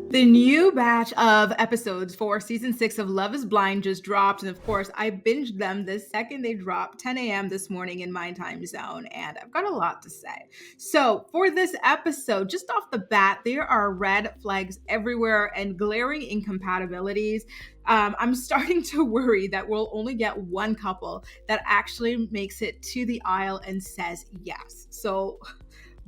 The new batch of episodes for season 6 of Love is Blind just dropped. And of course, I binged them the second they dropped, 10 a.m. this morning in my time zone. And I've got a lot to say. So, for this episode, just off the bat, there are red flags everywhere and glaring incompatibilities. I'm starting to worry that we'll only get one couple that actually makes it to the aisle and says yes. So,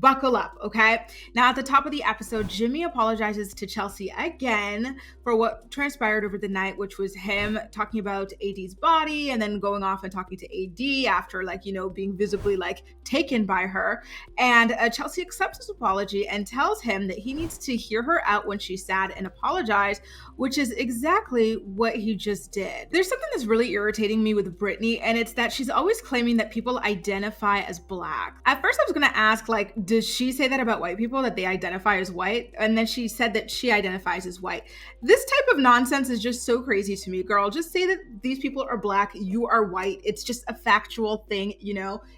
buckle up, okay? Now, at the top of the episode, Jimmy apologizes to Chelsea again for what transpired over the night, which was him talking about AD's body and then going off and talking to AD after, being visibly, taken by her. And Chelsea accepts his apology and tells him that he needs to hear her out when she's sad and apologize, which is exactly what he just did. There's something that's really irritating me with Brittany, and it's that she's always claiming that people identify as Black. At first, I was gonna ask, does she say that about white people, that they identify as white? And then she said that she identifies as white. This type of nonsense is just so crazy to me, girl. Just say that these people are Black, you are white. It's just a factual thing,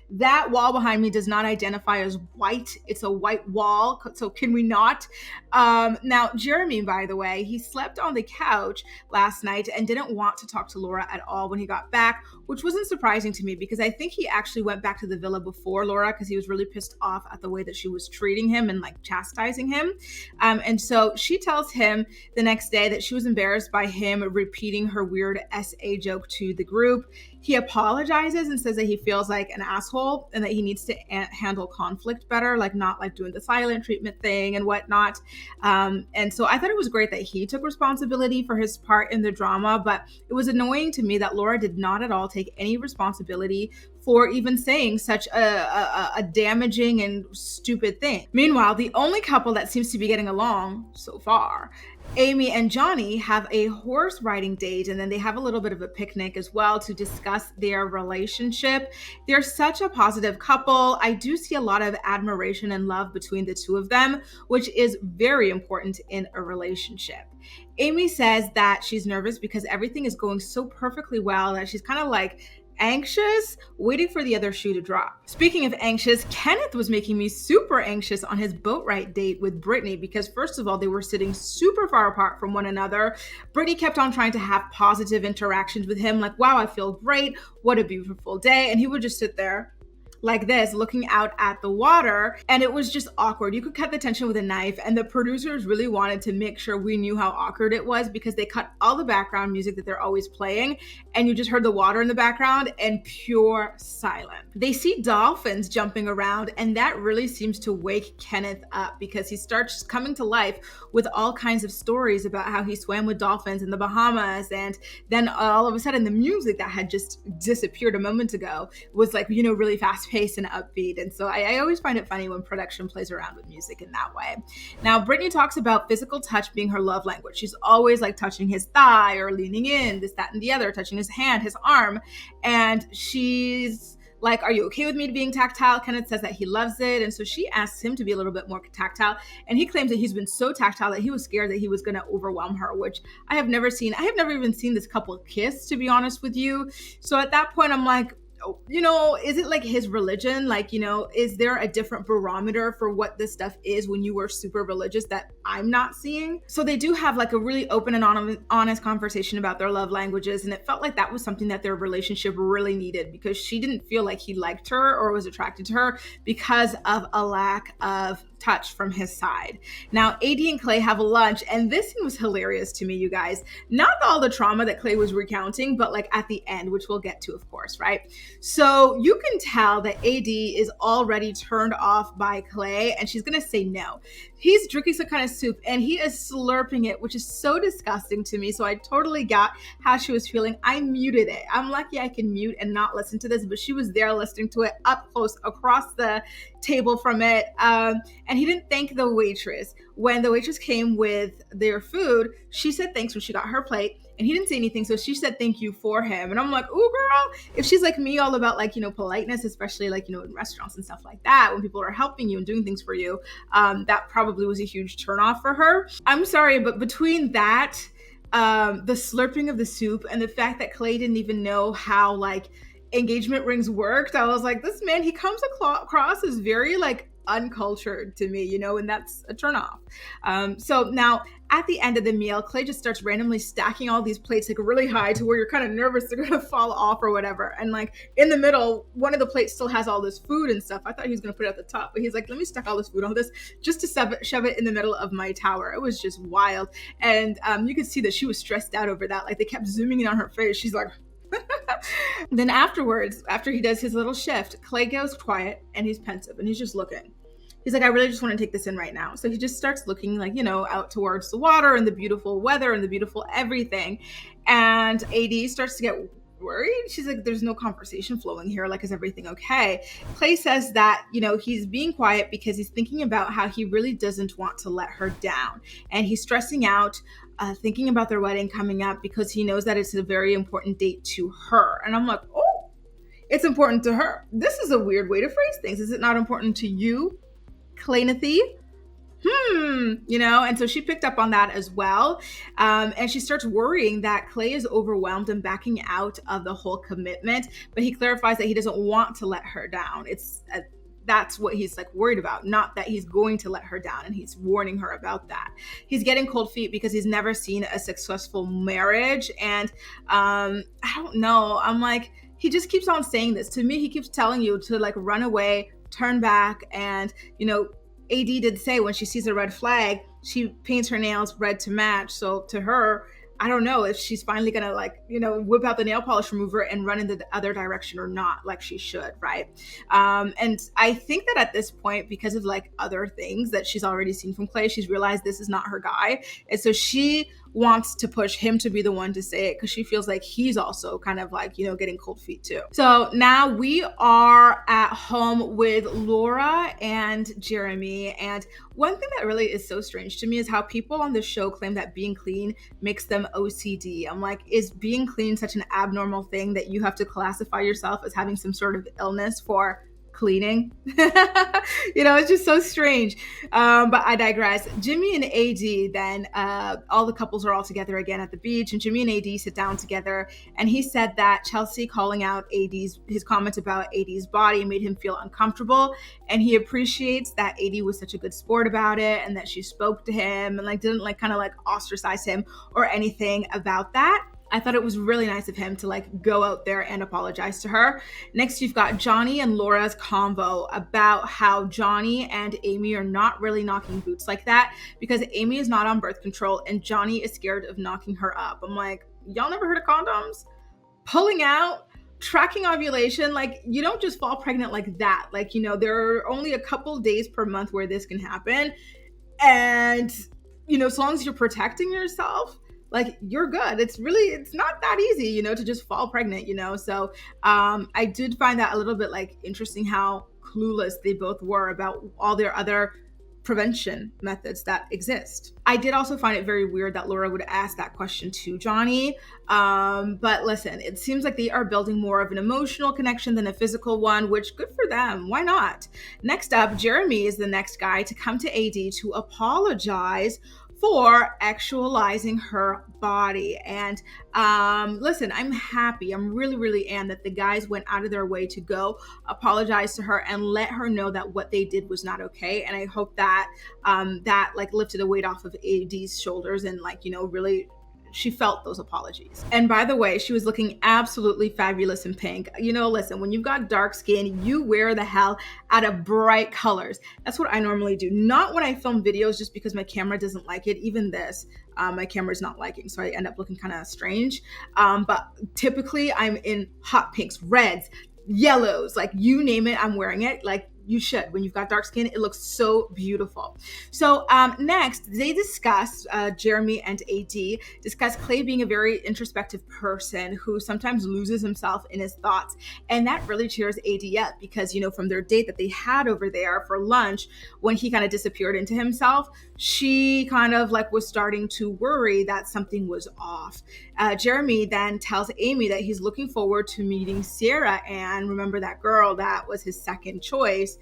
That wall behind me does not identify as white. It's a white wall, so can we not? Now, Jeremy, by the way, he slept on the couch last night and didn't want to talk to Laura at all when he got back, which wasn't surprising to me because I think he actually went back to the villa before Laura because he was really pissed off at the way that she was treating him and chastising him. And so she tells him the next day that she was embarrassed by him repeating her weird SA joke to the group. He apologizes and says that he feels like an asshole and that he needs to handle conflict better, not doing the silent treatment thing and whatnot. And so I thought it was great that he took responsibility for his part in the drama, but it was annoying to me that Laura did not at all take any responsibility for even saying such a damaging and stupid thing. Meanwhile, the only couple that seems to be getting along so far, Amy and Johnny, have a horse riding date, and then they have a little bit of a picnic as well to discuss their relationship. They're such a positive couple. I do see a lot of admiration and love between the two of them, which is very important in a relationship. Amy says that she's nervous because everything is going so perfectly well that she's kind of anxious, waiting for the other shoe to drop. Speaking of anxious, Kenneth was making me super anxious on his boat ride date with Brittany because first of all, they were sitting super far apart from one another. Brittany kept on trying to have positive interactions with him, wow, I feel great, what a beautiful day. And he would just sit there like this, looking out at the water, and it was just awkward. You could cut the tension with a knife, and the producers really wanted to make sure we knew how awkward it was because they cut all the background music that they're always playing, and you just heard the water in the background and pure silence. They see dolphins jumping around, and that really seems to wake Kenneth up because he starts coming to life with all kinds of stories about how he swam with dolphins in the Bahamas, and then all of a sudden the music that had just disappeared a moment ago was really fast paced and upbeat. And so I always find it funny when production plays around with music in that way. Now, Brittany talks about physical touch being her love language. She's always touching his thigh or leaning in, this, that, and the other, touching his hand, his arm. And she's are you okay with me being tactile? Kenneth says that he loves it. And so she asks him to be a little bit more tactile. And he claims that he's been so tactile that he was scared that he was going to overwhelm her, which I have never seen. I have never even seen this couple kiss, to be honest with you. So at that point, I'm is it his religion? Is there a different barometer for what this stuff is when you were super religious that I'm not seeing? So they do have a really open and honest conversation about their love languages. And it felt like that was something that their relationship really needed because she didn't feel like he liked her or was attracted to her because of a lack of touch from his side. Now, AD and Clay have a lunch, and this scene was hilarious to me, you guys. Not all the trauma that Clay was recounting, but at the end, which we'll get to, of course, right? So you can tell that AD is already turned off by Clay, and she's gonna say no. He's drinking some kind of soup, and he is slurping it, which is so disgusting to me. So I totally got how she was feeling. I muted it. I'm lucky I can mute and not listen to this, but she was there listening to it up close across the table from it. And he didn't thank the waitress. When the waitress came with their food, she said thanks when she got her plate, and he didn't say anything, so she said thank you for him. And I'm like, ooh, girl, if she's like me, all about politeness, especially in restaurants and stuff like that, when people are helping you and doing things for you, that probably was a huge turnoff for her. I'm sorry, but between that, the slurping of the soup and the fact that Clay didn't even know how engagement rings worked, I was like, this man, he comes across as very uncultured to me, and that's a turnoff. So now at the end of the meal, Clay just starts randomly stacking all these plates like really high to where you're kind of nervous they're gonna fall off or whatever. And like in the middle, one of the plates still has all this food and stuff. I thought he was gonna put it at the top, but he's like, let me stack all this food on this just to shove it in the middle of my tower. It was just wild. And you could see that she was stressed out over that. Like they kept zooming in on her face. She's like, then afterwards, after he does his little shift, Clay goes quiet and he's pensive and he's just looking. He's like, I really just want to take this in right now. So he just starts looking like, out towards the water and the beautiful weather and the beautiful everything. And AD starts to get worried. She's like, there's no conversation flowing here. Like, is everything okay? Clay says that, he's being quiet because he's thinking about how he really doesn't want to let her down. And he's stressing out, thinking about their wedding coming up because he knows that it's a very important date to her. And I'm like, oh, it's important to her. This is a weird way to phrase things. Is it not important to you, Claynathy? And so she picked up on that as well. And she starts worrying that Clay is overwhelmed and backing out of the whole commitment. But he clarifies that he doesn't want to let her down. That's what he's like worried about, not that he's going to let her down. And he's warning her about that. He's getting cold feet because he's never seen a successful marriage. And I don't know. I'm like, he just keeps on saying this to me. He keeps telling you to like run away, turn back. And, AD did say when she sees a red flag, she paints her nails red to match. So to her, I don't know if she's finally gonna whip out the nail polish remover and run in the other direction or not, like she should, right? And I think that at this point, because of like other things that she's already seen from Clay, she's realized this is not her guy. And so she wants to push him to be the one to say it because she feels like he's also kind of like, getting cold feet too. So now we are at home with Laura and Jeremy. And one thing that really is so strange to me is how people on the show claim that being clean makes them OCD. I'm like, is being clean such an abnormal thing that you have to classify yourself as having some sort of illness for cleaning? It's just so strange. But I digress. Jimmy and AD then, all the couples are all together again at the beach, and Jimmy and AD sit down together, and he said that Chelsea calling out his comments about AD's body made him feel uncomfortable, and he appreciates that AD was such a good sport about it, and that she spoke to him and like didn't like kind of like ostracize him or anything about that. I thought it was really nice of him to like go out there and apologize to her. Next, you've got Johnny and Laura's convo about how Johnny and Amy are not really knocking boots like that because Amy is not on birth control and Johnny is scared of knocking her up. I'm like, y'all never heard of condoms? Pulling out, tracking ovulation, like you don't just fall pregnant like that. Like, there are only a couple days per month where this can happen. And, as long as you're protecting yourself, like you're good. It's not that easy, to just fall pregnant, So I did find that a little bit like interesting how clueless they both were about all their other prevention methods that exist. I did also find it very weird that Laura would ask that question to Johnny. But listen, it seems like they are building more of an emotional connection than a physical one, which good for them. Why not? Next up, Jeremy is the next guy to come to AD to apologize for actualizing her body. And listen, I'm happy. I'm really, really am that the guys went out of their way to go apologize to her and let her know that what they did was not okay. And I hope that that like lifted a weight off of AD's shoulders and like, really she felt those apologies. And by the way, she was looking absolutely fabulous in pink. Listen, when you've got dark skin, you wear the hell out of bright colors. That's what I normally do. Not when I film videos just because my camera doesn't like it. Even this, my camera's not liking, so I end up looking kind of strange. But typically I'm in hot pinks, reds, yellows, like you name it, I'm wearing it. Like you should. When you've got dark skin, it looks so beautiful. So next, they discuss, Jeremy and AD, discuss Clay being a very introspective person who sometimes loses himself in his thoughts. And that really cheers AD up because, from their date that they had over there for lunch, when he kind of disappeared into himself, she kind of like was starting to worry that something was off. Jeremy then tells Amy that he's looking forward to meeting Sierra, and remember that girl that was his second choice.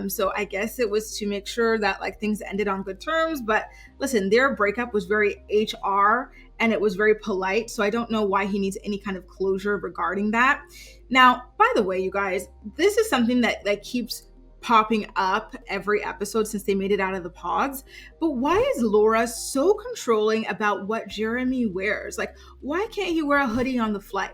So I guess it was to make sure that like things ended on good terms. But listen, their breakup was very HR and it was very polite. So I don't know why he needs any kind of closure regarding that. Now, by the way, you guys, this is something that keeps popping up every episode since they made it out of the pods. But why is Laura so controlling about what Jeremy wears? Like, why can't he wear a hoodie on the flight?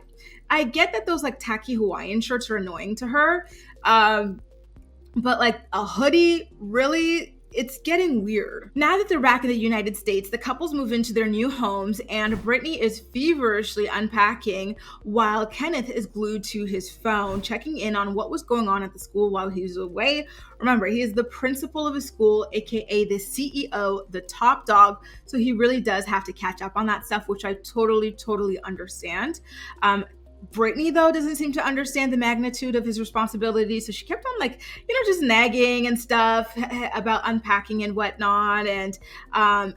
I get that those like tacky Hawaiian shirts are annoying to her. But like a hoodie, really? It's getting weird. Now that they're back in the United States, the couples move into their new homes and Brittany is feverishly unpacking while Kenneth is glued to his phone, checking in on what was going on at the school while he was away. Remember, he is the principal of his school, aka the CEO, the top dog. So he really does have to catch up on that stuff, which I totally understand. Brittany, though, doesn't seem to understand the magnitude of his responsibility. So she kept on, like, just nagging and stuff about unpacking and whatnot. And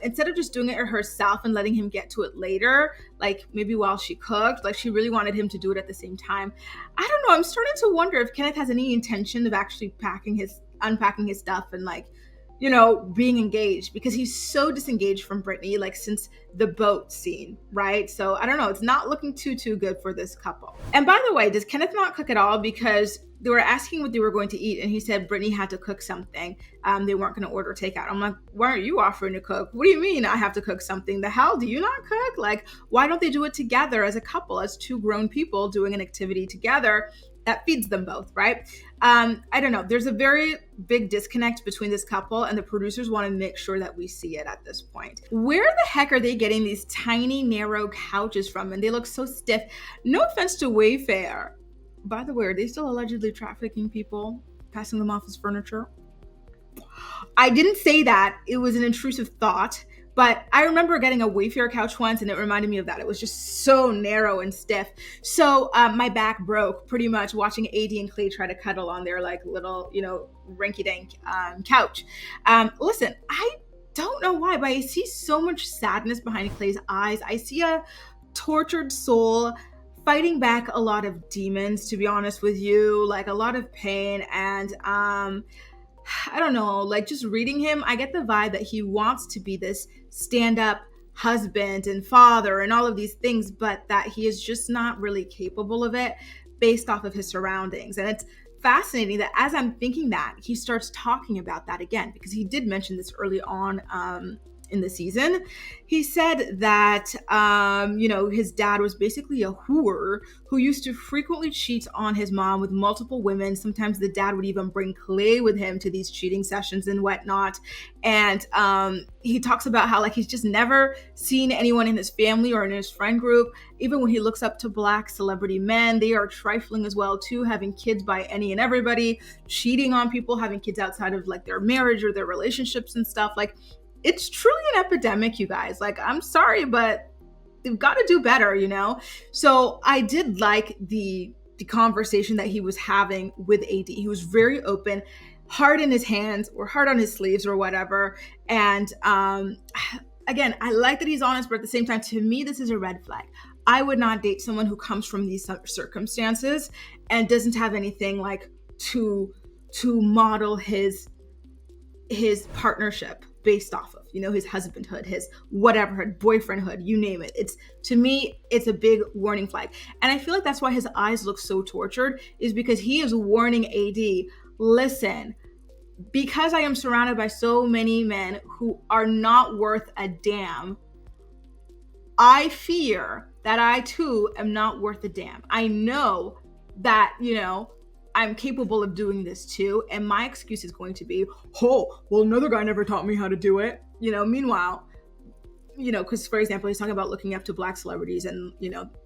instead of just doing it herself and letting him get to it later, like maybe while she cooked, like she really wanted him to do it at the same time. I don't know. I'm starting to wonder if Kenneth has any intention of actually unpacking his stuff and like, being engaged, because he's so disengaged from Brittany, like since the boat scene, right? So I don't know. It's not looking too good for this couple. And by the way, does Kenneth not cook at all? Because they were asking what they were going to eat, and he said Brittany had to cook something. They weren't going to order takeout. I'm like, why aren't you offering to cook? What do you mean I have to cook something? The hell, do you not cook? Like, why don't they do it together as a couple, as two grown people doing an activity together that feeds them both, right? I don't know. There's a very big disconnect between this couple, and the producers want to make sure that we see it at this point. Where the heck are they getting these tiny, narrow couches from? And they look so stiff. No offense to Wayfair. By the way, are they still allegedly trafficking people, passing them off as furniture? I didn't say that. It was an intrusive thought. But I remember getting a Wayfair couch once, and it reminded me of that. It was just so narrow and stiff. So my back broke pretty much watching AD and Clay try to cuddle on their like little, rinky-dink couch. Listen, I don't know why, but I see so much sadness behind Clay's eyes. I see a tortured soul fighting back a lot of demons, to be honest with you, like a lot of pain. And I don't know, like just reading him, I get the vibe that he wants to be this stand-up husband and father and all of these things, but that he is just not really capable of it based off of his surroundings. And it's fascinating that as I'm thinking that, he starts talking about that again, because he did mention this early on in the season. He said that, his dad was basically a whore who used to frequently cheat on his mom with multiple women. Sometimes the dad would even bring Clay with him to these cheating sessions and whatnot. And he talks about how like he's just never seen anyone in his family or in his friend group. Even when he looks up to Black celebrity men, they are trifling as well too, having kids by any and everybody, cheating on people, having kids outside of like their marriage or their relationships and stuff. Like, it's truly an epidemic, you guys. Like, I'm sorry, but they've got to do better, So I did like the conversation that he was having with AD. He was very open, hard in his hands or hard on his sleeves or whatever. And again, I like that he's honest, but at the same time, to me, this is a red flag. I would not date someone who comes from these circumstances and doesn't have anything like to model his partnership based off of, his husbandhood, his whateverhood, boyfriendhood, you name it. To me, it's a big warning flag. And I feel like that's why his eyes look so tortured, is because he is warning AD, listen, because I am surrounded by so many men who are not worth a damn, I fear that I too am not worth a damn. I know that, I'm capable of doing this too. And my excuse is going to be, oh, well, another guy never taught me how to do it. Meanwhile, because for example, he's talking about looking up to Black celebrities and,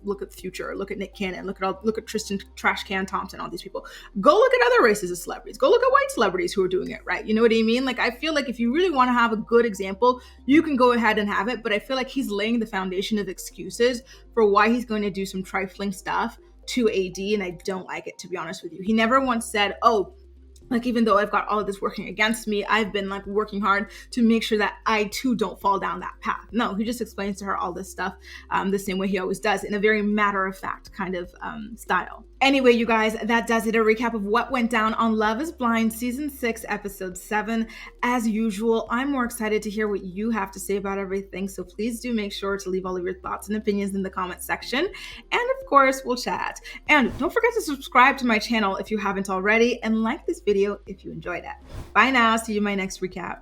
look at Future, look at Nick Cannon, look at Tristan Trash Can Thompson, all these people. Go look at other races of celebrities. Go look at white celebrities who are doing it right. You know what I mean? Like, I feel like if you really want to have a good example, you can go ahead and have it. But I feel like he's laying the foundation of excuses for why he's going to do some trifling stuff to AD, and I don't like it, to be honest with you. He never once said, oh, like, even though I've got all of this working against me, I've been like working hard to make sure that I too don't fall down that path. No, he just explains to her all this stuff the same way he always does, in a very matter of fact kind of style. Anyway, you guys, that does it. A recap of what went down on Love is Blind Season 6, Episode 7. As usual, I'm more excited to hear what you have to say about everything, so please do make sure to leave all of your thoughts and opinions in the comment section. And of course, we'll chat. And don't forget to subscribe to my channel if you haven't already, and like this video if you enjoyed it. Bye now. See you in my next recap.